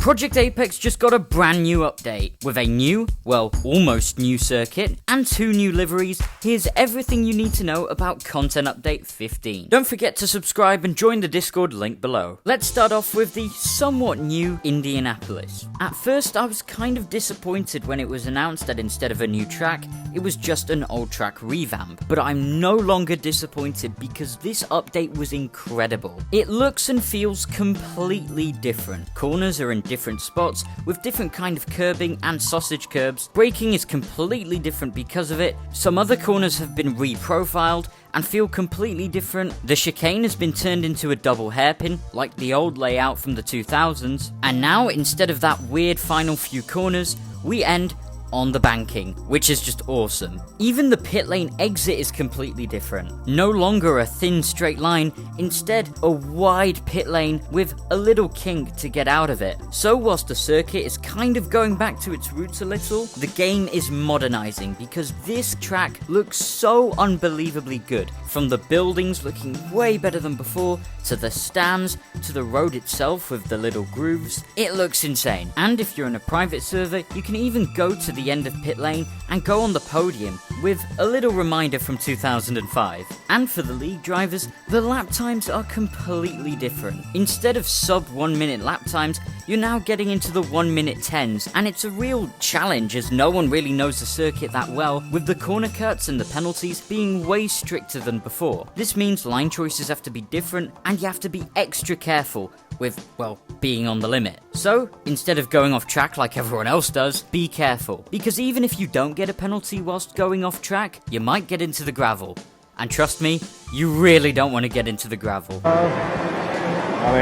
Project Apex just got a brand new update. With a new, well, almost new circuit, and 2 new liveries, here's everything you need to know about Content Update 15. Don't forget to subscribe and join the Discord link below. Let's start off with the somewhat new Indianapolis. At first, I was kind of disappointed when it was announced that instead of a new track, it was just an old track revamp. But I'm no longer disappointed because this update was incredible. It looks and feels completely different. Corners are in different spots with different kind of curbing and sausage curbs. Braking is completely different because of it. Some other corners have been reprofiled and feel completely different. The chicane has been turned into a double hairpin, like the old layout from the 2000s. And now, instead of that weird final few corners, we end on the banking, which is just awesome. Even the pit lane exit is completely different. No longer a thin straight line, instead a wide pit lane with a little kink to get out of it. So whilst the circuit is kind of going back to its roots a little, the game is modernizing because this track looks so unbelievably good. From the buildings looking way better than before, to the stands, to the road itself with the little grooves, it looks insane. And if you're in a private server, you can even go to the end of pit lane and go on the podium with a little reminder from 2005. And for the league drivers, the lap times are completely different. Instead of sub 1 minute lap times, you're now getting into the 1 minute 10s, and it's a real challenge as no one really knows the circuit that well, with the corner cuts and the penalties being way stricter than before. This means line choices have to be different, and you have to be extra careful with, well, being on the limit. So, instead of going off track like everyone else does, be careful. Because even if you don't get a penalty whilst going off track, you might get into the gravel. And trust me, you really don't want to get into the gravel. I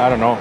don't know.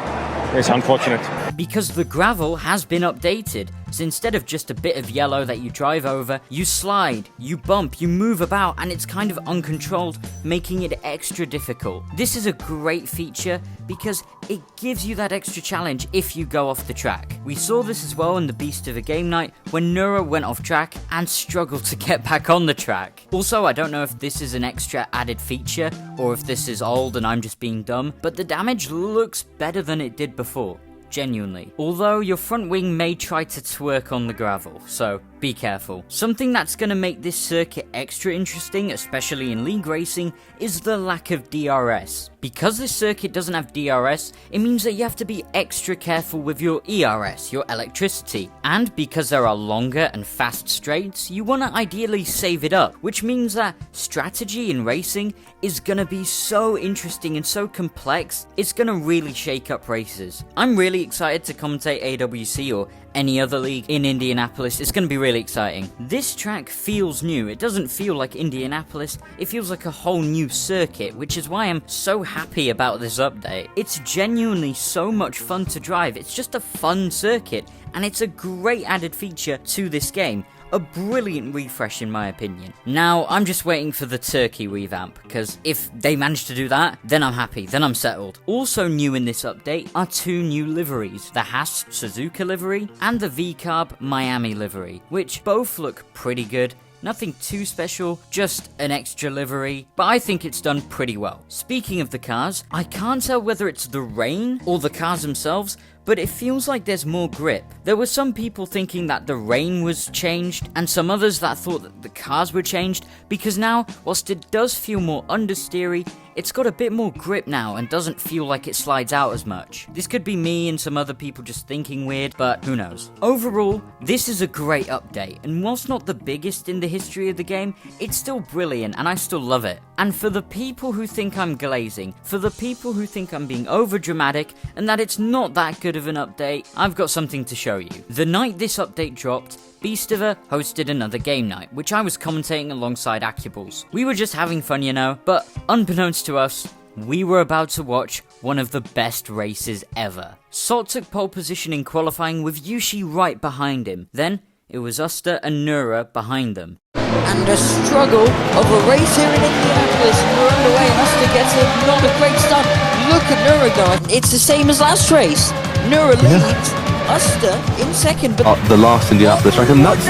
It's unfortunate. Because the gravel has been updated, so instead of just a bit of yellow that you drive over, you slide, you bump, you move about, and it's kind of uncontrolled, making it extra difficult. This is a great feature because it gives you that extra challenge if you go off the track. We saw this as well in the Beast of a Game Night when Nura went off track and struggled to get back on the track. Also, I don't know if this is an extra added feature or if this is old and I'm just being dumb, but the damage looks better than it did before. Genuinely. Although your front wing may try to twerk on the gravel, so be careful. Something that's going to make this circuit extra interesting, especially in league racing, is the lack of DRS. Because this circuit doesn't have DRS, it means that you have to be extra careful with your ERS, your electricity. And because there are longer and fast straights, you want to ideally save it up, which means that strategy in racing is going to be so interesting and so complex, it's going to really shake up races. I'm really excited to commentate AWC or any other league in Indianapolis. It's going to be really exciting. This track feels new. It doesn't feel like Indianapolis. It feels like a whole new circuit, which is why I'm so happy about this update. It's genuinely so much fun to drive. It's just a fun circuit, and it's a great added feature to this game. A brilliant refresh in my opinion. Now, I'm just waiting for the Turkey revamp, because if they manage to do that, then I'm happy, then I'm settled. Also new in this update are 2 new liveries, the Haas Suzuka livery and the VCarb Miami livery, which both look pretty good. Nothing too special, just an extra livery, but I think it's done pretty well. Speaking of the cars, I can't tell whether it's the rain or the cars themselves, but it feels like there's more grip. There were some people thinking that the rain was changed, and some others that thought that the cars were changed, because now, whilst it does feel more understeery, it's got a bit more grip now and doesn't feel like it slides out as much. This could be me and some other people just thinking weird, but who knows. Overall, this is a great update, and whilst not the biggest in the history of the game, it's still brilliant and I still love it. And for the people who think I'm glazing, for the people who think I'm being over dramatic and that it's not that good of an update, I've got something to show you. The night this update dropped, Beastiver hosted another game night, which I was commentating alongside Acuballs. We were just having fun, you know, but unbeknownst to us, we were about to watch one of the best races ever. Salt took pole position in qualifying with Yushi right behind him. Then, it was Uster and Nura behind them. And a struggle of a race here in Indianapolis. We're underway and Uster gets not a great start. Look at Nura going. It's the same as last race. Nura leads. Uster in second, but the last Indianapolis track, and that's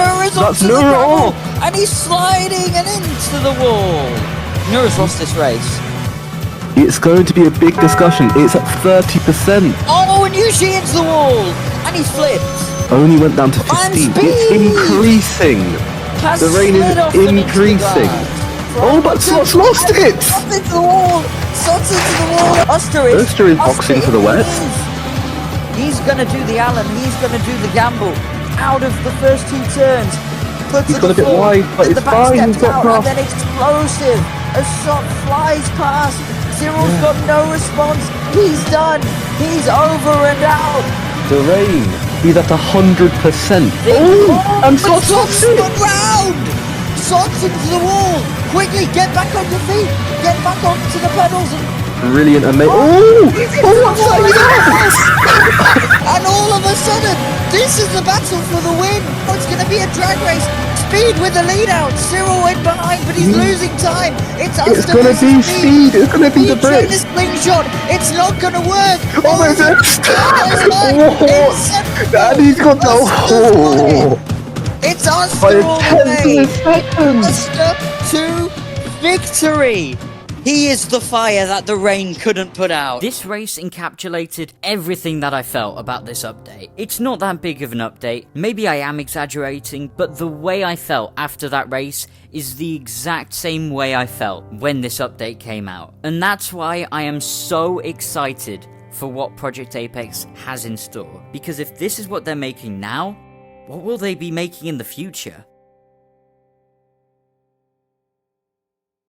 Nura, and he's sliding and into the wall. Nura's lost this race. It's going to be a big discussion. It's at 30%. Oh, and Yushi hits the wall! And he's flipped! Only went down to And 15. speed! It's increasing. Has The rain slid off is and into the increasing. glass. Oh, but Slots lost it! Slots into the wall! Slots into the wall! Oster is boxing to the wet. He's gonna do the Allen, he's gonna do the gamble. Out of the first 2 turns. Puts He's it got a bit full, wide, but and it's the back fine, steps he's got out, and past. then explosive. A shot flies past. Cyril's got no response. He's done. He's over and out. The rain. He's at 100%. Oh, and but Slots lost it! spun round. Slots into the wall. Quickly, get back on your feet. Get back onto the pedals and Brilliant, amazing. Oh, what's that? and all of a sudden, this is the battle for the win. Oh, it's going to be a drag race. Speed with the lead out. Cyril went behind, but he's losing time. It's It's going to be speed. It's going to be the He tried Brits. the slingshot. It's not going to work. Oh, there's it. And he's got the hole. It's Oster By a all the tenth way. of a second. Oster to victory. He is the fire that the rain couldn't put out. This race encapsulated everything that I felt about this update. It's not that big of an update. Maybe I am exaggerating, but the way I felt after that race is the exact same way I felt when this update came out. And that's why I am so excited for what Project Apex has in store. Because if this is what they're making now, what will they be making in the future?